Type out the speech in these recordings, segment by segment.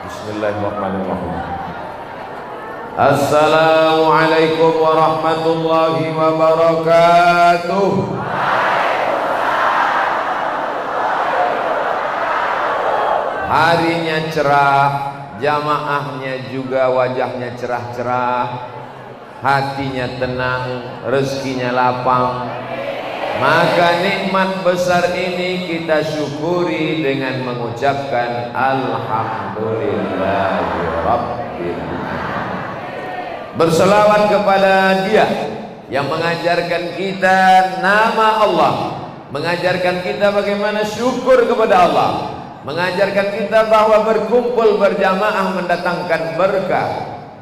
Bismillahirrahmanirrahim. Assalamualaikum warahmatullahi wabarakatuh. Harinya cerah, jamaahnya juga wajahnya cerah-cerah, hatinya tenang, rezekinya lapang. Maka nikmat besar ini kita syukuri dengan mengucapkan Alhamdulillahirabbil alamin. Berselawat kepada Dia yang mengajarkan kita nama Allah, mengajarkan kita bagaimana syukur kepada Allah, mengajarkan kita bahwa berkumpul berjamaah mendatangkan berkah.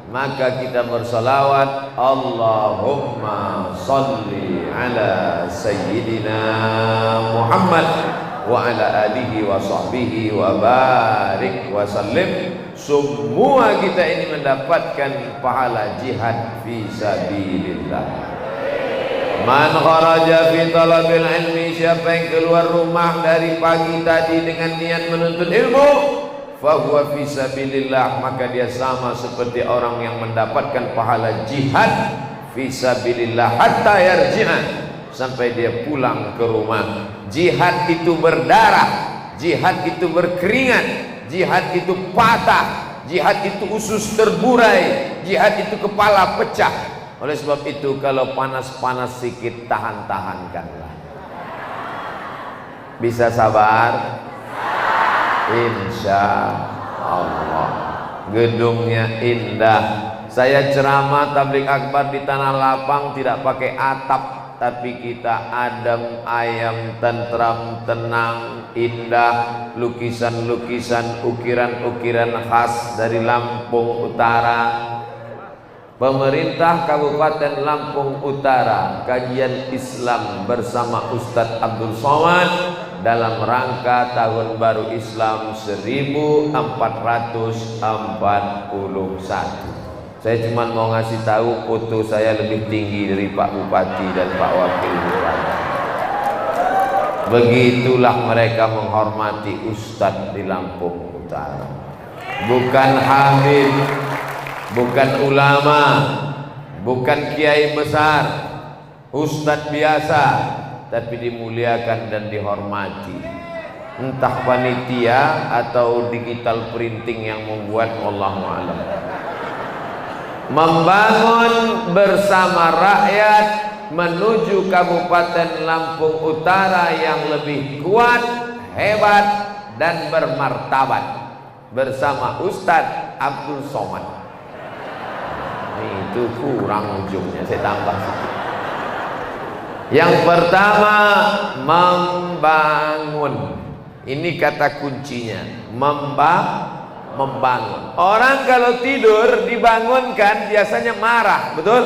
Maka kita bersalawat, Allahumma salli ala Sayyidina Muhammad wa ala alihi wa sahbihi wa barik wa sallim. Semua kita ini mendapatkan pahala jihad fi sabilillah. Man kharaja fi talabil ilmi, siapa yang keluar rumah dari pagi tadi dengan niat menuntut ilmu, fahuwa fi sabilillah, maka dia sama seperti orang yang mendapatkan pahala jihad fi sabilillah hatta yarji'a, sampai dia pulang ke rumah. Jihad itu berdarah, jihad itu berkeringat, jihad itu patah, jihad itu usus terburai, jihad itu kepala pecah. Oleh sebab itu kalau panas-panas sedikit tahan-tahankanlah. Bisa sabar? Insya Allah. Gedungnya indah. Saya ceramah tabligh akbar di tanah lapang, tidak pakai atap, tapi kita adem ayem, tentram, tenang, indah. Lukisan-lukisan, ukiran-ukiran khas dari Lampung Utara. Pemerintah Kabupaten Lampung Utara, kajian Islam bersama Ustadz Abdul Somad dalam rangka Tahun Baru Islam 1441. Saya cuma mau ngasih tahu foto saya lebih tinggi dari Pak Bupati dan Pak Wakil Bupati. Begitulah mereka menghormati Ustadz di Lampung Utara. Bukan habib, bukan ulama, bukan kiai besar, ustadz biasa, tapi dimuliakan dan dihormati. Entah panitia atau digital printing yang membuat, wallahu a'lam. Membangun bersama rakyat menuju Kabupaten Lampung Utara yang lebih kuat, hebat dan bermartabat bersama Ustadz Abdul Somad. Itu kurang ujungnya, saya tambah sedikit. Yang pertama, membangun. Ini kata kuncinya, membangun. Orang kalau tidur dibangunkan biasanya marah, betul?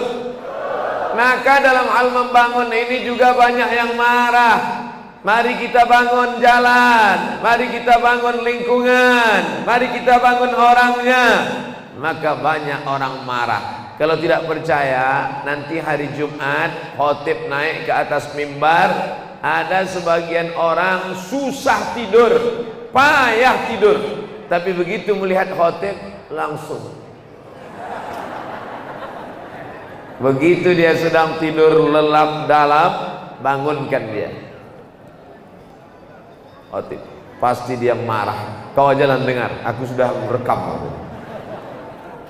Maka dalam hal membangun ini juga banyak yang marah. Mari kita bangun jalan, mari kita bangun lingkungan, mari kita bangun orangnya. Maka banyak orang marah. Kalau tidak percaya, nanti hari Jumat khotib naik ke atas mimbar, ada sebagian orang susah tidur, payah tidur, tapi begitu melihat khotib langsung. Begitu dia sedang tidur lelap dalam, bangunkan dia. Khotib pasti dia marah. Kau jangan dengar, aku sudah merekam.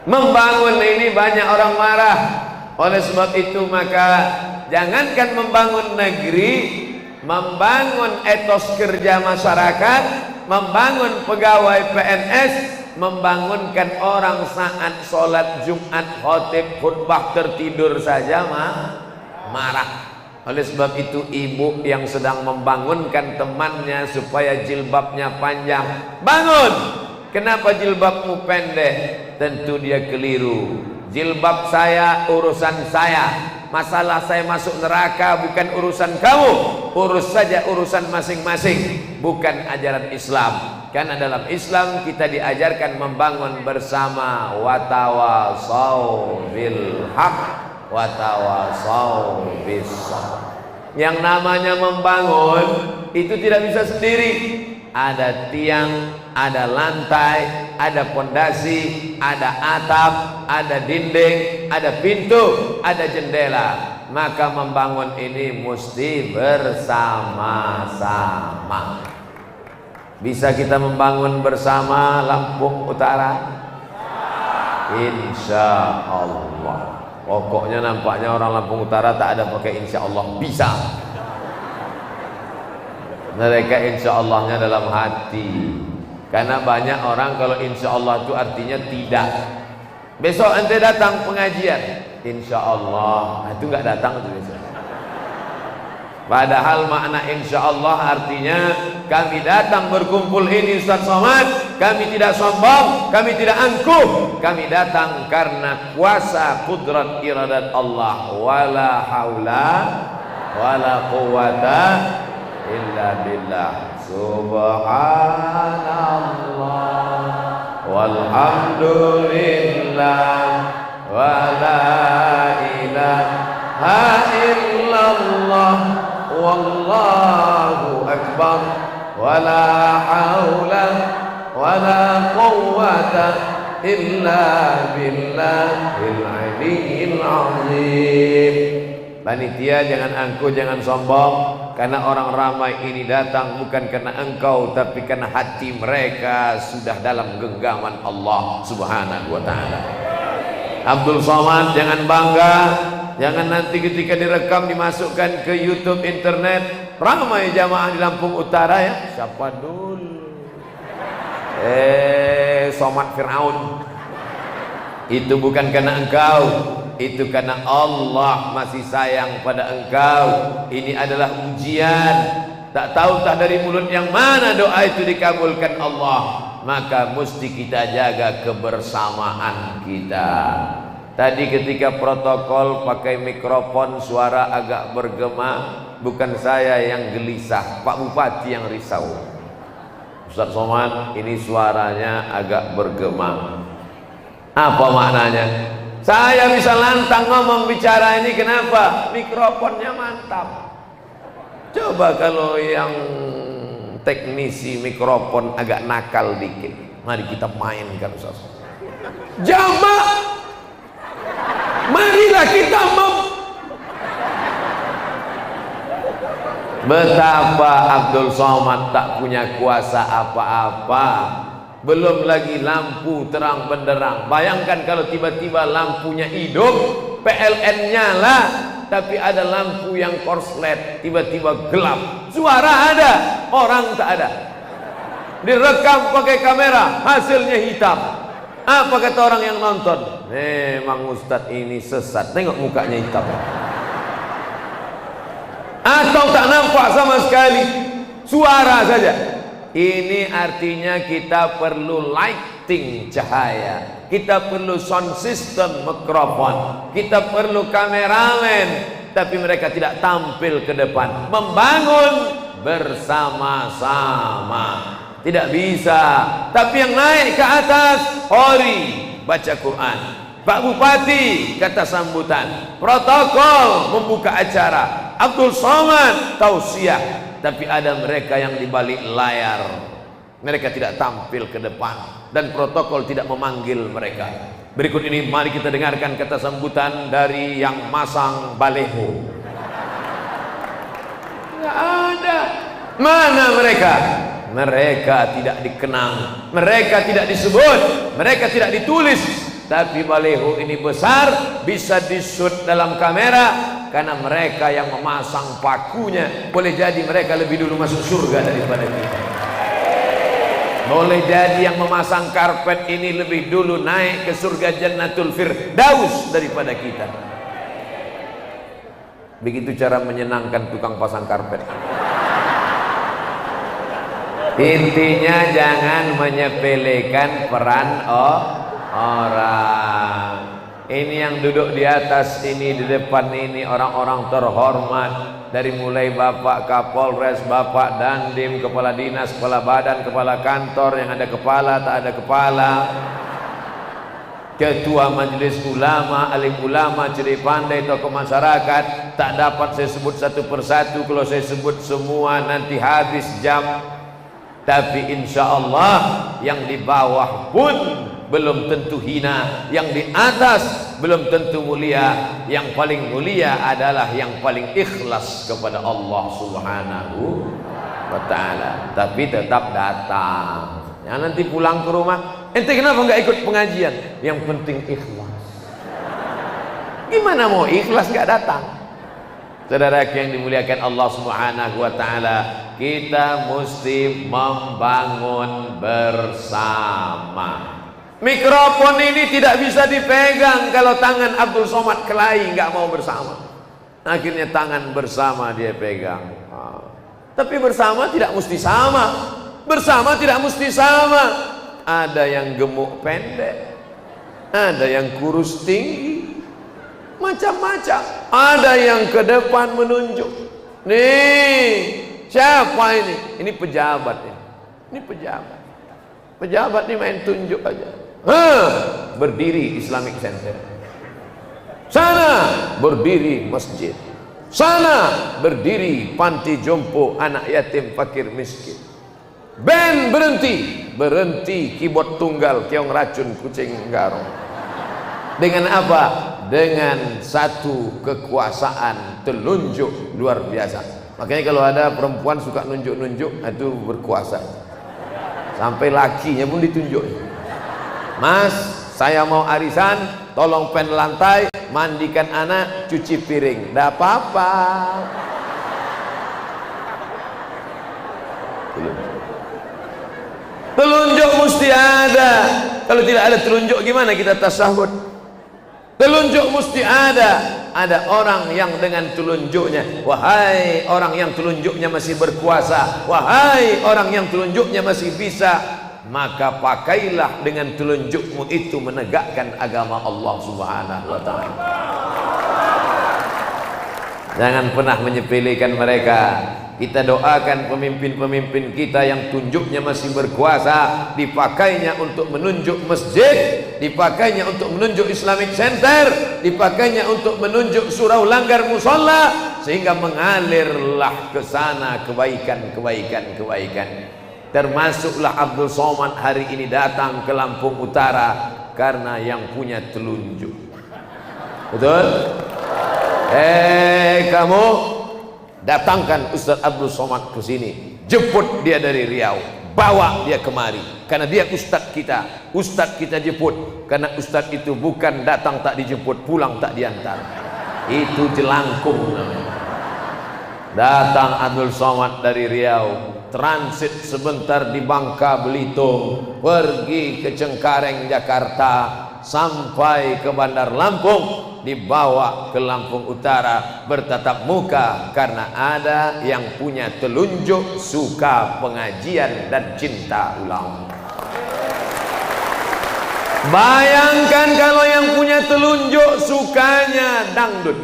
Membangun ini banyak orang marah. Oleh sebab itu maka jangankan membangun negeri, membangun etos kerja masyarakat, membangun pegawai PNS, membangunkan orang saat sholat Jumat khotib khutbah tertidur saja marah. Oleh sebab itu ibu yang sedang membangunkan temannya supaya jilbabnya panjang, bangun! Kenapa jilbabmu pendek? Tentu dia keliru. Jilbab saya urusan saya, masalah saya masuk neraka bukan urusan kamu. Urus saja urusan masing-masing, bukan ajaran Islam. Karena dalam Islam kita diajarkan membangun bersama, watawasau bil haq watawasau bis sabr. Yang namanya membangun itu tidak bisa sendiri. Ada tiang, ada lantai, ada pondasi, ada atap, ada dinding, ada pintu, ada jendela. Maka membangun ini mesti bersama-sama. Bisa kita membangun bersama Lampung Utara? Insya Allah. Pokoknya nampaknya orang Lampung Utara tak ada pakai insya Allah. Bisa. Mereka insya Allahnya dalam hati. Karena banyak orang kalau insya Allah itu artinya tidak. Besok ente datang pengajian, insya Allah, itu nggak datang itu besok. Padahal makna insya Allah artinya kami datang berkumpul ini Ustaz Somad, kami tidak sombong, kami tidak angkuh, kami datang karena kuasa kudrat iradat Allah. Wala haula wala quwata illa billah. Subhanallah walhamdulillah wala ilaha illallah wallahu akbar wala haula wala quwwata illa billahil aliyyil azim. Panitia jangan angkuh, jangan sombong, karena orang ramai ini datang bukan karena engkau, tapi karena hati mereka sudah dalam genggaman Allah Subhanahu wa ta'ala. Abdul Somad jangan bangga, jangan nanti ketika direkam dimasukkan ke YouTube internet, ramai jamaah di Lampung Utara ya. Siapa dulu? Somad Fir'aun. Itu bukan karena engkau, itu karena Allah masih sayang pada engkau. Ini adalah ujian. Tak tahu tak dari mulut yang mana doa itu dikabulkan Allah. Maka mesti kita jaga kebersamaan kita. Tadi ketika protokol pakai mikrofon suara agak bergema, bukan saya yang gelisah, Pak Bupati yang risau. Ustaz Somad, ini suaranya agak bergema. Apa maknanya? Saya bisa lantang ngomong bicara ini, kenapa? Mikrofonnya mantap. Coba kalau yang teknisi mikrofon agak nakal dikit, mari kita mainkan Ustaz. Jamaah, marilah kita betapa Abdul Somad tak punya kuasa apa-apa. Belum lagi lampu terang benderang. Bayangkan kalau tiba-tiba lampunya hidup, PLN nyala, tapi ada lampu yang korslet, tiba-tiba gelap. Suara ada, orang tak ada. Direkam pakai kamera, hasilnya hitam. Apa kata orang yang nonton? Memang Ustadz ini sesat, tengok mukanya hitam. Atau tak nampak sama sekali, suara saja. Ini artinya kita perlu lighting cahaya, kita perlu sound system mikrofon, kita perlu kameramen, tapi mereka tidak tampil ke depan. Membangun bersama-sama tidak bisa, tapi yang naik ke atas Hori baca Quran, Pak Bupati kata sambutan, protokol membuka acara, Abdul Somad tausiah. Tapi ada mereka yang di balik layar, mereka tidak tampil ke depan dan protokol tidak memanggil mereka. Berikut ini mari kita dengarkan kata sambutan dari yang masang baleho. Nggak ada. Mana mereka? Mereka tidak dikenang, mereka tidak disebut, mereka tidak ditulis. Tapi baleho ini besar, bisa disut dalam kamera, karena mereka yang memasang pakunya. Boleh jadi mereka lebih dulu masuk surga daripada kita. Boleh jadi yang memasang karpet ini lebih dulu naik ke surga Jannatul Firdaus daripada kita. Begitu cara menyenangkan tukang pasang karpet. Intinya jangan menyepelekan peran orang. Ini yang duduk di atas ini, di depan ini orang-orang terhormat. dari mulai Bapak Kapolres, Bapak Dandim, kepala dinas, kepala badan, kepala kantor, yang ada kepala, tak ada kepala, ketua majelis ulama, alim ulama, ciri pandai, tokoh masyarakat, tak dapat saya sebut satu persatu. Kalau saya sebut semua nanti habis jam. Tapi insya Allah yang di bawah pun belum tentu hina, yang di atas belum tentu mulia. Yang paling mulia adalah yang paling ikhlas kepada Allah Subhanahu wa ta'ala, tapi tetap datang. Ya, nanti pulang ke rumah, ente kenapa nggak ikut pengajian? Yang penting ikhlas. Gimana mau ikhlas nggak datang? Saudara yang dimuliakan Allah Subhanahu wa ta'ala, kita mesti membangun bersama. Mikrofon ini tidak bisa dipegang kalau tangan Abdul Somad kelahi, nggak mau bersama. Akhirnya tangan bersama dia pegang. Tapi bersama tidak mesti sama. Bersama tidak mesti sama. Ada yang gemuk pendek, ada yang kurus tinggi, macam-macam. Ada yang ke depan menunjuk. Nih, siapa ini? Ini pejabat ya. Ini pejabat. Pejabat ini main tunjuk aja. Berdiri Islamic Center. Sana berdiri masjid. Sana berdiri panti jompo anak yatim fakir miskin. Band berhenti keyboard tunggal keong racun kucing garong. Dengan apa? Dengan satu kekuasaan telunjuk luar biasa. Makanya kalau ada perempuan suka nunjuk-nunjuk, itu berkuasa. Sampai lakinya pun ditunjuk. Mas, saya mau arisan, tolong pen lantai, mandikan anak, cuci piring. Nggak apa-apa. Telunjuk mesti ada. Kalau tidak ada telunjuk gimana kita tasahud? Telunjuk mesti ada. Ada orang yang dengan telunjuknya, wahai orang yang telunjuknya masih berkuasa, wahai orang yang telunjuknya masih bisa, maka pakailah dengan telunjukmu itu menegakkan agama Allah Subhanahu wa ta'ala. Jangan pernah menyepelekan mereka. Kita doakan pemimpin-pemimpin kita yang tunjuknya masih berkuasa, dipakainya untuk menunjuk masjid, dipakainya untuk menunjuk Islamic Center, dipakainya untuk menunjuk surau langgar musola, sehingga mengalirlah ke sana kebaikan-kebaikan. Termasuklah Abdul Somad hari ini datang ke Lampung Utara karena yang punya telunjuk. Betul? Kamu datangkan Ustaz Abdul Somad ke sini, jemput dia dari Riau, bawa dia kemari, karena dia ustaz kita. Ustaz kita jemput, karena ustaz itu bukan datang tak dijemput, pulang tak diantar. Itu jelangkung namanya. Datang Abdul Somad dari Riau, transit sebentar di Bangka Belitung, pergi ke Cengkareng Jakarta, sampai ke Bandar Lampung, dibawa ke Lampung Utara, bertatap muka karena ada yang punya telunjuk, suka pengajian dan cinta ulama. Bayangkan kalau yang punya telunjuk sukanya dangdut,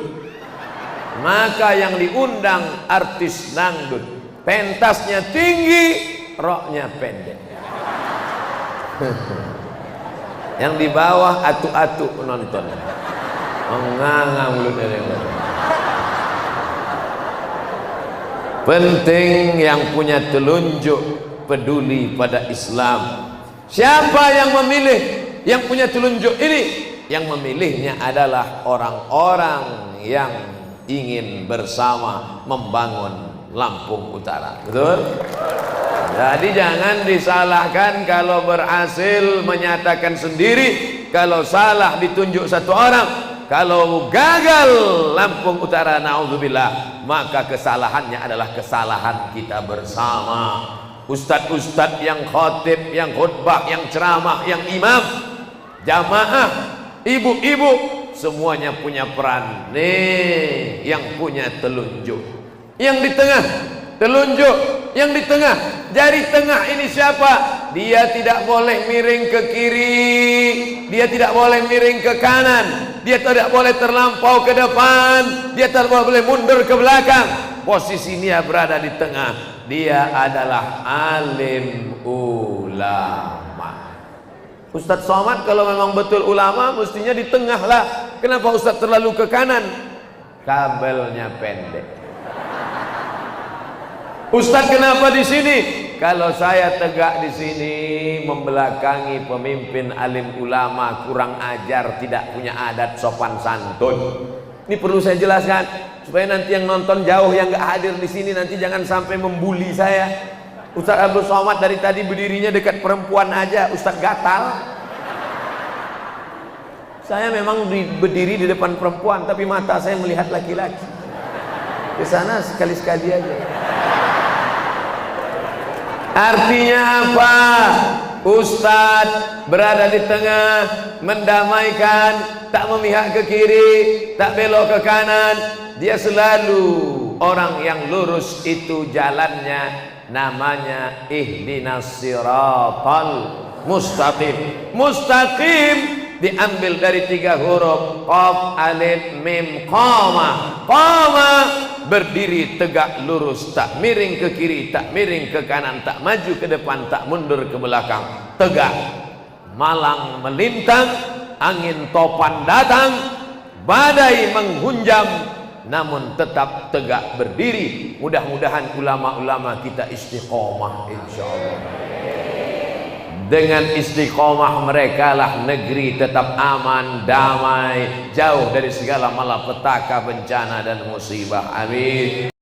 maka yang diundang artis dangdut, pentasnya tinggi, roknya pendek. Yang di bawah atu-atu penonton, menganga mulutnya. Penting yang punya telunjuk peduli pada Islam. Siapa yang memilih yang punya telunjuk ini? Yang memilihnya adalah orang-orang yang ingin bersama membangun Lampung Utara. Betul? Jadi jangan disalahkan kalau berhasil menyatakan sendiri, kalau salah ditunjuk satu orang. Kalau gagal Lampung Utara, naudzubillah, maka kesalahannya adalah kesalahan kita bersama. Ustadz-ustadz yang khotib, yang khutbah, yang ceramah, yang imam, jamaah, ibu-ibu, semuanya punya peran. Nih yang punya telunjuk, yang di tengah telunjuk, yang di tengah, jari tengah ini siapa? Dia tidak boleh miring ke kiri, dia tidak boleh miring ke kanan, dia tidak boleh terlampau ke depan, dia tidak boleh mundur ke belakang. posisi dia berada di tengah. Dia adalah alim ulama. Ustadz Somad kalau memang betul ulama mestinya di tengah lah. Kenapa Ustadz terlalu ke kanan? Kabelnya pendek. Ustadz kenapa di sini? Kalau saya tegak di sini membelakangi pemimpin alim ulama kurang ajar, tidak punya adat sopan santun. Ini perlu saya jelaskan supaya nanti yang nonton jauh yang nggak hadir di sini nanti jangan sampai membuli saya. Ustadz Abdul Somad dari tadi berdirinya dekat perempuan aja, Ustadz gatal. Saya memang berdiri di depan perempuan, tapi mata saya melihat laki-laki. Ke sana sekali-sekali aja. Artinya apa? Ustadz berada di tengah, mendamaikan, tak memihak ke kiri, tak belok ke kanan. Dia selalu orang yang lurus, itu jalannya. Namanya ihdinas siratal mustaqim. Mustaqim diambil dari 3 huruf, qaf, alif, mim, qama. Qama berdiri tegak lurus, tak miring ke kiri, tak miring ke kanan, tak maju ke depan, tak mundur ke belakang. Tegak. Malang melintang, angin topan datang, badai menghunjam, namun tetap tegak berdiri. Mudah-mudahan ulama-ulama kita istiqomah insyaallah. Dengan istiqomah mereka lah negeri tetap aman, damai, jauh dari segala malapetaka, bencana dan musibah. Amin.